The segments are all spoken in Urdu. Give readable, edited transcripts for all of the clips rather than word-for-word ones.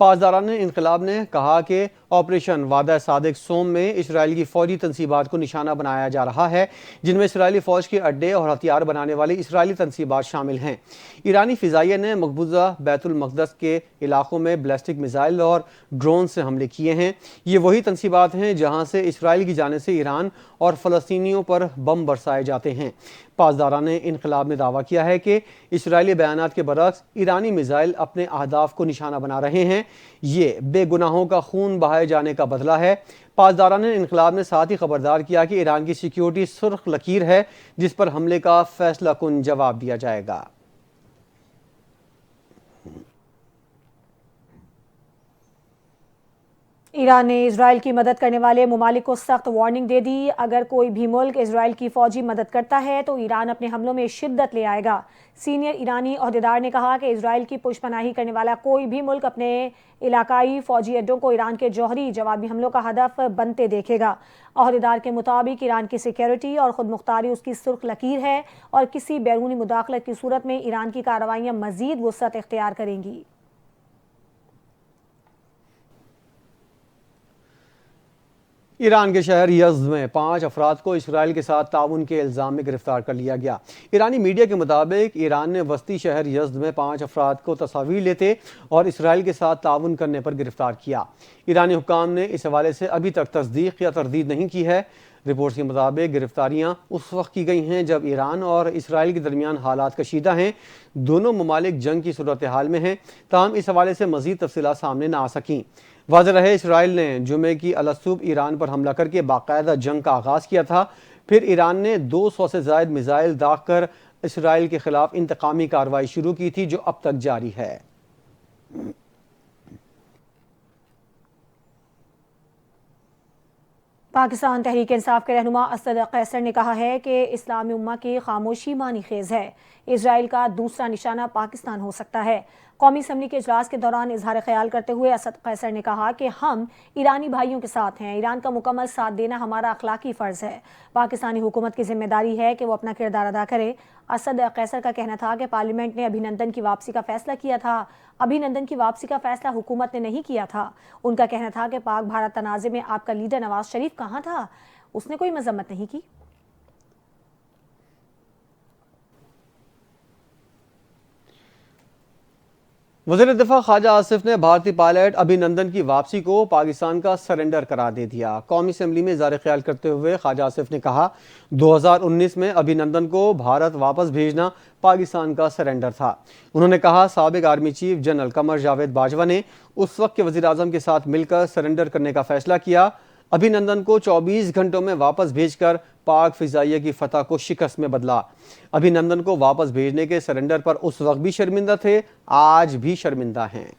پاسداران انقلاب نے کہا کہ آپریشن وعدہ صادق سوم میں اسرائیل کی فوجی تنصیبات کو نشانہ بنایا جا رہا ہے، جن میں اسرائیلی فوج کے اڈے اور ہتھیار بنانے والی اسرائیلی تنصیبات شامل ہیں۔ ایرانی فضائیہ نے مقبوضہ بیت المقدس کے علاقوں میں بیلسٹک میزائل اور ڈرون سے حملے کیے ہیں۔ یہ وہی تنصیبات ہیں جہاں سے اسرائیل کی جانب سے ایران اور فلسطینیوں پر بم برسائے جاتے ہیں۔ پاسداران انقلاب نے دعویٰ کیا ہے کہ اسرائیلی بیانات کے برعکس ایرانی میزائل اپنے اہداف کو نشانہ بنا رہے ہیں۔ یہ بے گناہوں کا خون بہائے جانے کا بدلہ ہے۔ پاسداران انقلاب نے ساتھ ہی خبردار کیا کہ ایران کی سیکیورٹی سرخ لکیر ہے، جس پر حملے کا فیصلہ کن جواب دیا جائے گا۔ ایران نے اسرائیل کی مدد کرنے والے ممالک کو سخت وارننگ دے دی۔ اگر کوئی بھی ملک اسرائیل کی فوجی مدد کرتا ہے تو ایران اپنے حملوں میں شدت لے آئے گا۔ سینئر ایرانی عہدیدار نے کہا کہ اسرائیل کی پشت پناہی کرنے والا کوئی بھی ملک اپنے علاقائی فوجی اڈوں کو ایران کے جوہری جوابی حملوں کا ہدف بنتے دیکھے گا۔ عہدیدار کے مطابق ایران کی سیکیورٹی اور خود مختاری اس کی سرخ لکیر ہے اور کسی بیرونی مداخلت کی صورت میں ایران کی کارروائیاں مزید وسعت اختیار کریں گی۔ ایران کے شہر یزد میں 5 افراد کو اسرائیل کے ساتھ تعاون کے الزام میں گرفتار کر لیا گیا۔ ایرانی میڈیا کے مطابق ایران نے وسطی شہر یزد میں 5 افراد کو تصاویر لیتے اور اسرائیل کے ساتھ تعاون کرنے پر گرفتار کیا۔ ایرانی حکام نے اس حوالے سے ابھی تک تصدیق یا تردید نہیں کی ہے۔ رپورٹس کے مطابق گرفتاریاں اس وقت کی گئی ہیں جب ایران اور اسرائیل کے درمیان حالات کشیدہ ہیں۔ دونوں ممالک جنگ کی صورتحال میں ہیں، تاہم اس حوالے سے مزید تفصیلات سامنے نہ آ سکیں۔ واضح رہے اسرائیل نے جمعے کی الصبح ایران پر حملہ کر کے باقاعدہ جنگ کا آغاز کیا تھا، پھر ایران نے 200 سے زائد میزائل داغ کر اسرائیل کے خلاف انتقامی کارروائی شروع کی تھی جو اب تک جاری ہے۔ پاکستان تحریک انصاف کے رہنما اسد قیصر نے کہا ہے کہ اسلامی امہ کی خاموشی معنی خیز ہے۔ اسرائیل کا دوسرا نشانہ پاکستان ہو سکتا ہے۔ قومی اسمبلی کے اجلاس کے دوران اظہار خیال کرتے ہوئے اسد قیصر نے کہا کہ ہم ایرانی بھائیوں کے ساتھ ہیں، ایران کا مکمل ساتھ دینا ہمارا اخلاقی فرض ہے، پاکستانی حکومت کی ذمہ داری ہے کہ وہ اپنا کردار ادا کرے۔ اسد قیصر کا کہنا تھا کہ پارلیمنٹ نے ابھینندن کی واپسی کا فیصلہ کیا تھا، ابھینندن کی واپسی کا فیصلہ حکومت نے نہیں کیا تھا۔ ان کا کہنا تھا کہ پاک بھارت تنازع میں آپ کا لیڈر نواز شریف کہاں تھا، اس نے کوئی مذمت نہیں کی۔ وزیر دفاع خواجہ آصف نے بھارتی پائلٹ ابھینندن کی واپسی کو پاکستان کا سرنڈر قرار دے دیا۔ قومی اسمبلی میں اظہار خیال کرتے ہوئے خواجہ آصف نے کہا 2019 میں ابھینندن کو بھارت واپس بھیجنا پاکستان کا سرنڈر تھا۔ انہوں نے کہا سابق army chief general Qamar Javed Bajwa نے اس وقت کے وزیر اعظم کے ساتھ مل کر سرنڈر کرنے کا فیصلہ کیا۔ ابھینندن کو 24 گھنٹوں میں واپس بھیج کر پاک فضائیہ کی فتح کو شکست میں بدلا۔ ابھینندن کو واپس بھیجنے کے سرنڈر پر اس وقت بھی شرمندہ تھے، آج بھی شرمندہ ہیں۔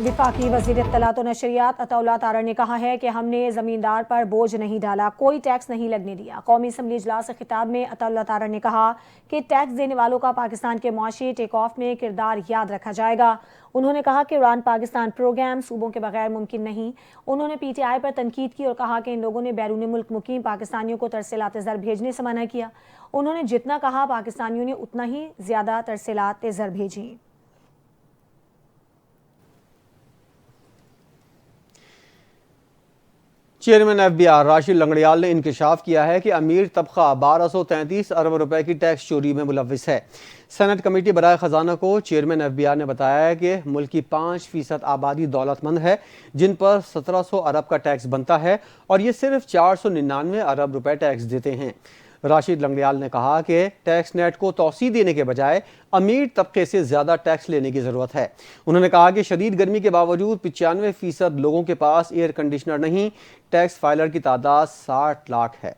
وفاقی وزیر اطلاعات و نشریات عطا اللہ تارڑ نے کہا ہے کہ ہم نے زمیندار پر بوجھ نہیں ڈالا، کوئی ٹیکس نہیں لگنے دیا۔ قومی اسمبلی اجلاس سے خطاب میں عطا اللہ تارڑ نے کہا کہ ٹیکس دینے والوں کا پاکستان کے معاشی ٹیک آف میں کردار یاد رکھا جائے گا۔ انہوں نے کہا کہ ایران پاکستان پروگرام صوبوں کے بغیر ممکن نہیں۔ انہوں نے پی ٹی آئی پر تنقید کی اور کہا کہ ان لوگوں نے بیرون ملک مقیم پاکستانیوں کو ترسیلات زر بھیجنے سے منع کیا۔ انہوں نے جتنا کہا پاکستانیوں نے اتنا ہی زیادہ ترسیلات زر بھیجیں۔ Chairman F B R Rashid Langrial نے انکشاف کیا ہے کہ امیر طبقہ 1233 ارب روپے کی ٹیکس چوری میں ملوث ہے۔ سینٹ کمیٹی برائے خزانہ کو چیئرمین ایف بی آر نے بتایا ہے کہ ملک کی 5% آبادی دولت مند ہے جن پر 1700 ارب کا ٹیکس بنتا ہے اور یہ صرف 499 ارب روپے ٹیکس دیتے ہیں۔ راشد لنگڑیال نے کہا کہ ٹیکس نیٹ کو توسیع دینے کے بجائے امیر طبقے سے زیادہ ٹیکس لینے کی ضرورت ہے۔ انہوں نے کہا کہ شدید گرمی کے باوجود 95% لوگوں کے پاس ایئر کنڈیشنر نہیں، ٹیکس فائلر کی تعداد 60 لاکھ ہے۔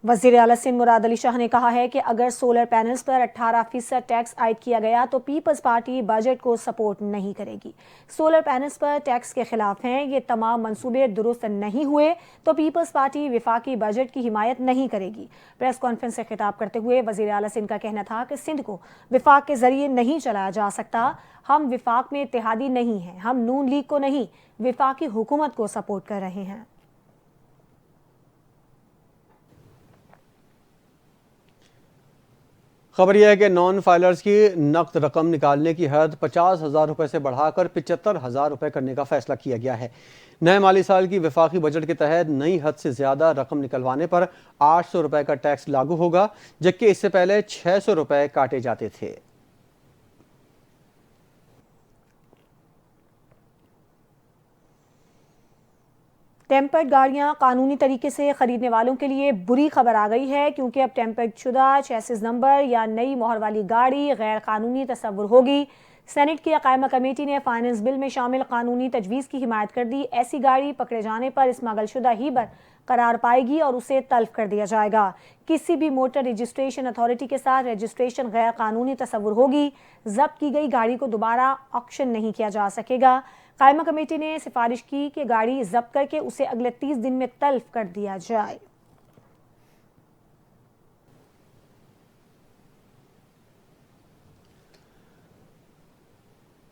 وزیر اعلیٰ سندھ مراد علی شاہ نے کہا ہے کہ اگر سولر پینلز پر 18% ٹیکس عائد کیا گیا تو پیپلز پارٹی بجٹ کو سپورٹ نہیں کرے گی۔ سولر پینلز پر ٹیکس کے خلاف ہیں، یہ تمام منصوبے درست نہیں ہوئے تو پیپلز پارٹی وفاقی بجٹ کی حمایت نہیں کرے گی۔ پریس کانفرنس سے خطاب کرتے ہوئے وزیر اعلیٰ سندھ کا کہنا تھا کہ سندھ کو وفاق کے ذریعے نہیں چلایا جا سکتا، ہم وفاق میں اتحادی نہیں ہیں، ہم نون لیگ کو نہیں وفاقی حکومت کو سپورٹ کر رہے ہیں۔ خبر یہ ہے کہ نان فائلرز کی نقد رقم نکالنے کی حد 50,000 روپے سے بڑھا کر 75,000 روپے کرنے کا فیصلہ کیا گیا ہے۔ نئے مالی سال کی وفاقی بجٹ کے تحت نئی حد سے زیادہ رقم نکلوانے پر 800 روپے کا ٹیکس لاگو ہوگا، جبکہ اس سے پہلے 600 روپے کاٹے جاتے تھے۔ ٹیمپرڈ گاڑیاں قانونی طریقے سے خریدنے والوں کے لیے بری خبر آ گئی ہے، کیونکہ اب ٹیمپرڈ شدہ چیسز نمبر یا نئی مہر والی گاڑی غیر قانونی تصور ہوگی۔ سینٹ کی قائمہ کمیٹی نے فائنانس بل میں شامل قانونی تجویز کی حمایت کر دی۔ ایسی گاڑی پکڑے جانے پر اسمگل شدہ ہیبر قرار پائے گی اور اسے تلف کر دیا جائے گا۔ کسی بھی موٹر رجسٹریشن اتھارٹی کے ساتھ رجسٹریشن غیر قانونی تصور ہوگی، ضبط کی گئی گاڑی کو دوبارہ آکشن نہیں کیا جا سکے گا۔ قائمہ کمیٹی نے سفارش کی کہ گاڑی ضبط کر کے اسے اگلے 30 دن میں تلف کر دیا جائے۔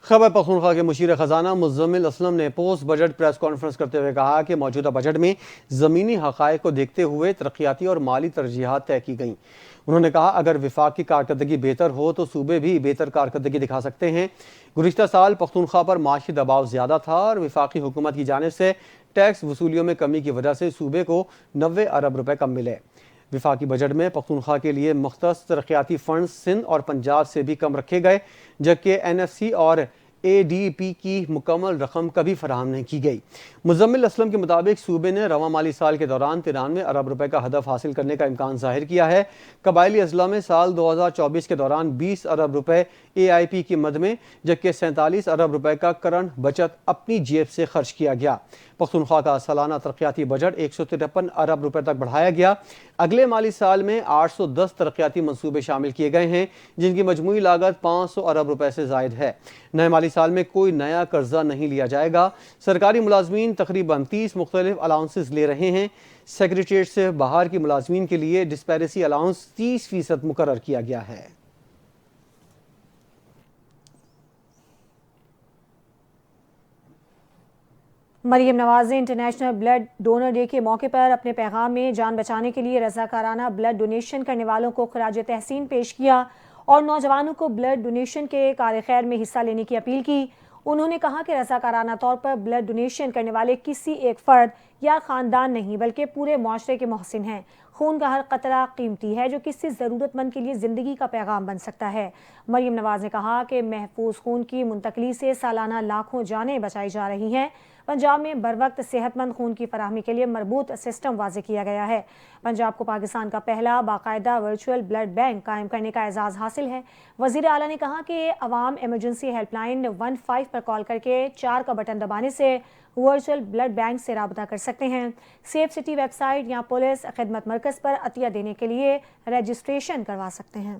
خیبر پختونخوا کے مشیر خزانہ مزمل اسلم نے پوسٹ بجٹ پریس کانفرنس کرتے ہوئے کہا کہ موجودہ بجٹ میں زمینی حقائق کو دیکھتے ہوئے ترقیاتی اور مالی ترجیحات طے کی گئیں۔ انہوں نے کہا اگر وفاق کی کارکردگی بہتر ہو تو صوبے بھی بہتر کارکردگی دکھا سکتے ہیں۔ گزشتہ سال پختونخوا پر معاشی دباؤ زیادہ تھا اور وفاقی حکومت کی جانب سے ٹیکس وصولیوں میں کمی کی وجہ سے صوبے کو 90 ارب روپے کم ملے۔ وفاقی بجٹ میں پختونخوا کے لیے مختص ترقیاتی فنڈز سندھ اور پنجاب سے بھی کم رکھے گئے، جبکہ NFC اور ADP کی مکمل رقم کبھی فراہم نہیں کی گئی۔ مزمل اسلم کے مطابق صوبے نے رواں مالی سال کے دوران 93 ارب روپے کا ہدف حاصل کرنے کا امکان ظاہر کیا ہے۔ قبائلی اضلاع میں سال 2024 کے دوران 20 ارب روپے AIP کی مد میں، جبکہ 47 ارب روپے کا کرنٹ بچت اپنی جیب سے خرچ کیا گیا۔ پختونخوا کا سالانہ ترقیاتی بجٹ 153 ارب روپے تک بڑھایا گیا۔ اگلے مالی سال میں 810 ترقیاتی منصوبے شامل کیے گئے ہیں، جن کی مجموعی لاگت 500 ارب روپے سے زائد ہے۔ نئے مالی سال میں کوئی نیا قرضہ نہیں لیا جائے گا۔ سرکاری ملازمین تقریباً 30 مختلف الاؤنسز لے رہے ہیں۔ سیکریٹریٹ سے باہر کی ملازمین کے لیے ڈسپیرسی الاؤنس 30% مقرر کیا گیا ہے۔ مریم نواز نے انٹرنیشنل بلڈ ڈونر ڈے کے موقع پر اپنے پیغام میں جان بچانے کے لیے رضاکارانہ بلڈ ڈونیشن کرنے والوں کو خراج تحسین پیش کیا اور نوجوانوں کو بلڈ ڈونیشن کے کار خیر میں حصہ لینے کی اپیل کی۔ انہوں نے کہا کہ رضاکارانہ طور پر بلڈ ڈونیشن کرنے والے کسی ایک فرد یا خاندان نہیں بلکہ پورے معاشرے کے محسن ہیں۔ خون کا ہر قطرہ قیمتی ہے جو کسی ضرورت مند کے لیے زندگی کا پیغام بن سکتا ہے۔ مریم نواز نے کہا کہ محفوظ خون کی منتقلی سے سالانہ لاکھوں جانیں بچائی جا رہی ہیں۔ پنجاب میں بروقت صحت مند خون کی فراہمی کے لیے مربوط سسٹم واضح کیا گیا ہے۔ پنجاب کو پاکستان کا پہلا باقاعدہ ورچوئل بلڈ بینک قائم کرنے کا اعزاز حاصل ہے۔ وزیر اعلیٰ نے کہا کہ عوام ایمرجنسی ہیلپ لائن 15 پر کال کر کے 4 کا بٹن دبانے سے ورچوئل بلڈ بینک سے رابطہ کر سکتے ہیں۔ سیف سٹی ویب سائٹ یا پولیس خدمت مرکز پر عطیہ دینے کے لیے رجسٹریشن کروا سکتے ہیں۔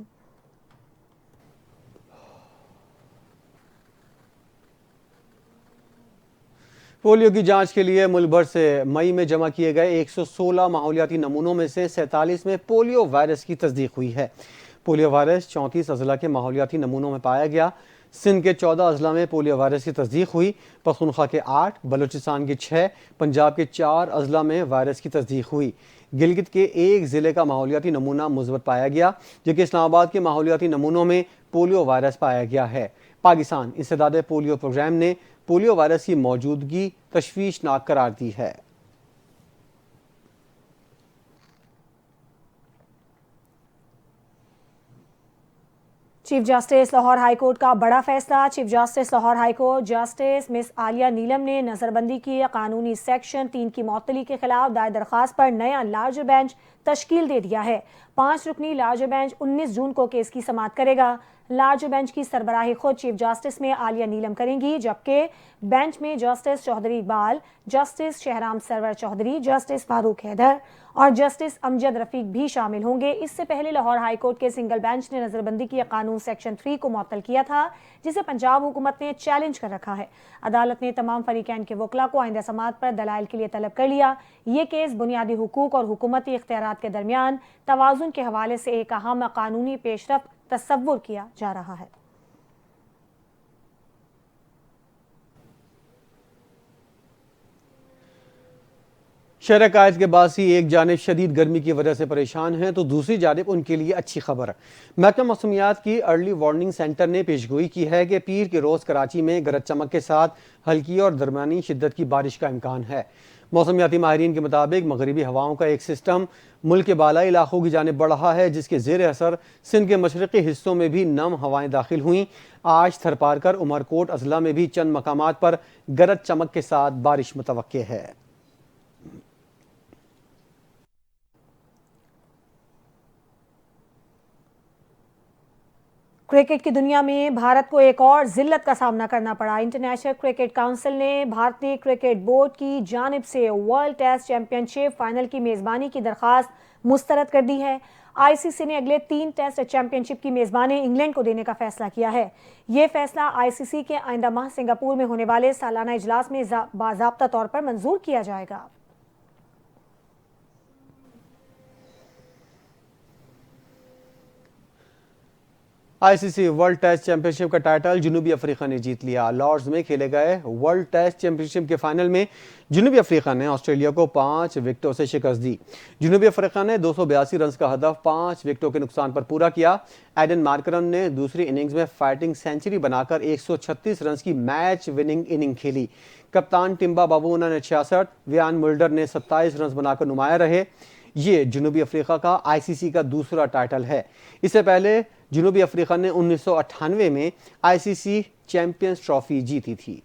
پولیو کی جانچ کے لیے ملک بھر سے مئی میں جمع کیے گئے 116 ماحولیاتی نمونوں میں سے 47 میں پولیو وائرس کی تصدیق ہوئی ہے۔ پولیو وائرس 34 اضلاع کے ماحولیاتی نمونوں میں پایا گیا۔ سندھ کے 14 اضلاع میں پولیو وائرس کی تصدیق ہوئی، پختونخوا کے 8، بلوچستان کے 6، پنجاب کے 4 اضلاع میں وائرس کی تصدیق ہوئی۔ گلگت کے 1 ضلع کا ماحولیاتی نمونہ مثبت پایا گیا، جبکہ اسلام آباد کے ماحولیاتی نمونوں میں پولیو وائرس پایا گیا ہے۔ پاکستان انسداد پولیو پروگرام نے پولیو وائرس کی موجودگی تشویشناک قرار دی ہے۔ Chief justice Lahore high court کا بڑا فیصلہ۔ Chief justice Lahore high court justice Ms Aliya Neelam نے نظر بندی کی قانونی سیکشن 3 کی معطلی کے خلاف دائر درخواست پر نیا لارجر بینچ تشکیل دے دیا ہے۔ 5 رکنی لارجر بینچ 19 جون کو کیس کی سماعت کرے گا۔ لارجر بینچ کی سربراہی خود چیف جسٹس میں عالیہ نیلم کریں گی، جبکہ بینچ میں جسٹس چودھری اقبال، جسٹس شہرام سرور چودھری، جسٹس فاروق حیدر اور جسٹس امجد رفیق بھی شامل ہوں گے۔ اس سے پہلے لاہور ہائی کورٹ کے سنگل بینچ نے نظر بندی کی قانون سیکشن 3 کو معطل کیا تھا، جسے پنجاب حکومت نے چیلنج کر رکھا ہے۔ عدالت نے تمام فریقین کے وکلاء کو آئندہ سماعت پر دلائل کے لیے طلب کر لیا۔ یہ کیس بنیادی حقوق اور حکومتی اختیارات کے درمیان توازن کے حوالے سے ایک اہم قانونی پیش رفت تصور کیا جا رہا ہے۔ شہر قائد کے باسی ایک جانب شدید گرمی کی وجہ سے پریشان ہیں تو دوسری جانب ان کے لیے اچھی خبر۔ محکمہ موسمیات کی ارلی وارننگ سینٹر نے پیشگوئی کی ہے کہ پیر کے روز کراچی میں گرج چمک کے ساتھ ہلکی اور درمیانی شدت کی بارش کا امکان ہے۔ موسمیاتی ماہرین کے مطابق مغربی ہواؤں کا ایک سسٹم ملک کے بالائی علاقوں کی جانب بڑھ رہا ہے، جس کے زیر اثر سندھ کے مشرقی حصوں میں بھی نم ہوائیں داخل ہوئیں۔ آج تھرپارکر، عمر کوٹ، اضلاع میں بھی چند مقامات پر گرج چمک کے ساتھ بارش متوقع ہے۔ کرکٹ کی دنیا میں بھارت کو ایک اور ذلت کا سامنا کرنا پڑا۔ انٹرنیشنل کرکٹ کونسل نے بھارتی کرکٹ بورڈ کی جانب سے ورلڈ ٹیسٹ چیمپئن شپ فائنل کی میزبانی کی درخواست مسترد کر دی ہے۔ آئی سی سی نے اگلے 3 ٹیسٹ چیمپئن شپ کی میزبانی انگلینڈ کو دینے کا فیصلہ کیا ہے۔ یہ فیصلہ آئی سی سی کے آئندہ ماہ سنگاپور میں ہونے والے سالانہ اجلاس میں باضابطہ طور پر منظور کیا جائے گا۔ آئی سی سی ورلڈ ٹیسٹ چیمپئن شپ کا ٹائٹل جنوبی افریقہ نے جیت لیا۔ لارڈز میں کھیلے گئے ورلڈ ٹیسٹ چیمپئن شپ کے فائنل میں جنوبی افریقہ نے آسٹریلیا کو 5 وکٹوں سے شکست دی۔ جنوبی افریقہ نے 282 رنز کا ہدف 5 وکٹوں کے نقصان پر پورا کیا۔ ایڈن مارکرم نے دوسری اننگز میں فائٹنگ سینچری بنا کر 136 رنز کی میچ وننگ اننگ کھیلی۔ کپتان ٹمبا بابونا نے 66، ویان ملڈر نے 27 رنز بنا کر نمایاں رہے۔ یہ جنوبی افریقہ کا آئی سی سی کا دوسرا ٹائٹل ہے۔ اس سے پہلے جنوبی افریقہ نے 1998 میں آئی سی سی چیمپئنز ٹرافی جیتی تھی۔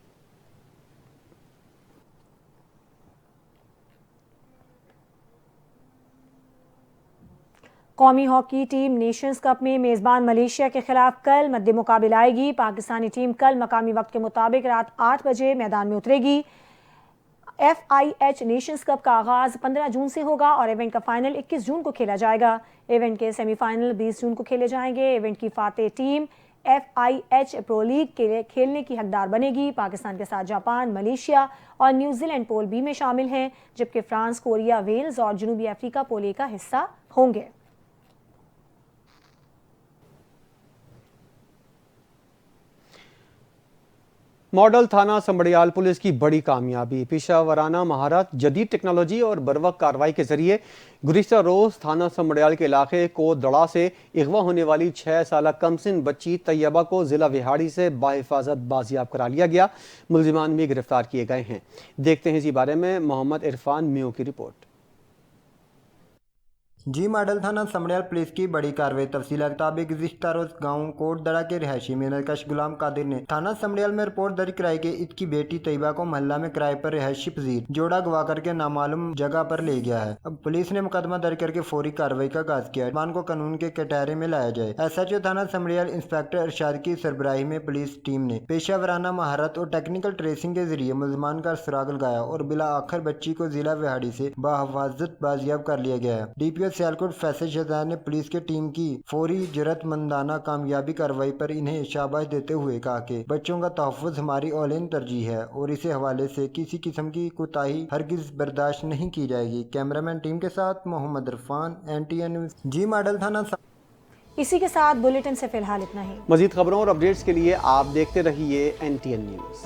قومی ہاکی ٹیم نیشنز کپ میں میزبان ملیشیا کے خلاف کل مد مقابل آئے گی۔ پاکستانی ٹیم کل مقامی وقت کے مطابق رات 8 بجے میدان میں اترے گی۔ F I H nations cup کا آغاز 15 جون سے ہوگا اور ایونٹ کا فائنل 21 جون کو کھیلا جائے گا۔ ایونٹ کے سیمی فائنل 20 جون کو کھیلے جائیں گے۔ ایونٹ کی فاتح team F I H pro league کے لیے کھیلنے کی حقدار بنے گی۔ پاکستان کے ساتھ جاپان، ملیشیا اور نیوزی لینڈ پول بی میں شامل ہیں، جبکہ فرانس، کوریا، ویلز اور جنوبی افریقہ پول اے کا حصہ ہوں گے۔ ماڈل تھانہ سمبڑیال پولیس کی بڑی کامیابی، پیشہ ورانہ مہارت، جدید ٹیکنالوجی اور بروقت کارروائی کے ذریعے گزشتہ روز تھانہ سمبڑیال کے علاقے کودڑا سے اغوا ہونے والی 6 سالہ کمسن بچی طیبہ کو ضلع وہاڑی سے بحفاظت بازیاب کرا لیا گیا۔ ملزمان بھی گرفتار کیے گئے ہیں۔ دیکھتے ہیں اسی بارے میں محمد عرفان میو کی رپورٹ۔ جی ماڈل تھانہ سمبڑیال پولیس کی بڑی کارروائی۔ تفصیلات کے مطابق گزشتہ روز گاؤں کوٹ دڑا کے رہائشی مینرکش غلام قادر نے تھانہ سمبڑیال میں رپورٹ درج کرائی کہ اس کی بیٹی طیبہ کو محلہ میں کرائے پر رہائشی پذیر جوڑا گوا کر کے نامعلوم جگہ پر لے گیا ہے۔ اب پولیس نے مقدمہ درج کر کے فوری کارروائی کا آغاز کیا۔ ملزمان کو قانون کے کٹہرے میں لایا جائے۔ ایس ایچ او تھانہ سمبڑیال انسپکٹر ارشاد کی سربراہی میں پولیس ٹیم نے پیشہ ورانہ مہارت اور ٹیکنیکل ٹریسنگ کے ذریعے ملزمان کا سراغ لگایا اور بالآخر بچی کو ضلع وہاڑی سے بحفاظت بازیاب کر لیا گیا ہے۔ ڈی پی او سیالکوٹ فیصل شہزاد نے پولیس کے ٹیم کی فوری جرات مندانہ کامیابی کارروائی پر انہیں شاباش دیتے ہوئے کہا کہ بچوں کا تحفظ ہماری اولین ترجیح ہے اور اس حوالے سے کسی قسم کی کوتاہی ہرگز برداشت نہیں کی جائے گی۔ کیمرامین ٹیم کے ساتھ محمد عرفان، NTN نیوز، جی ماڈل تھانہ۔ اسی کے ساتھ بلیٹن سے فی الحال اتنا ہی۔ مزید خبروں اور اپڈیٹس کے لیے آپ دیکھتے رہیے NTN نیوز۔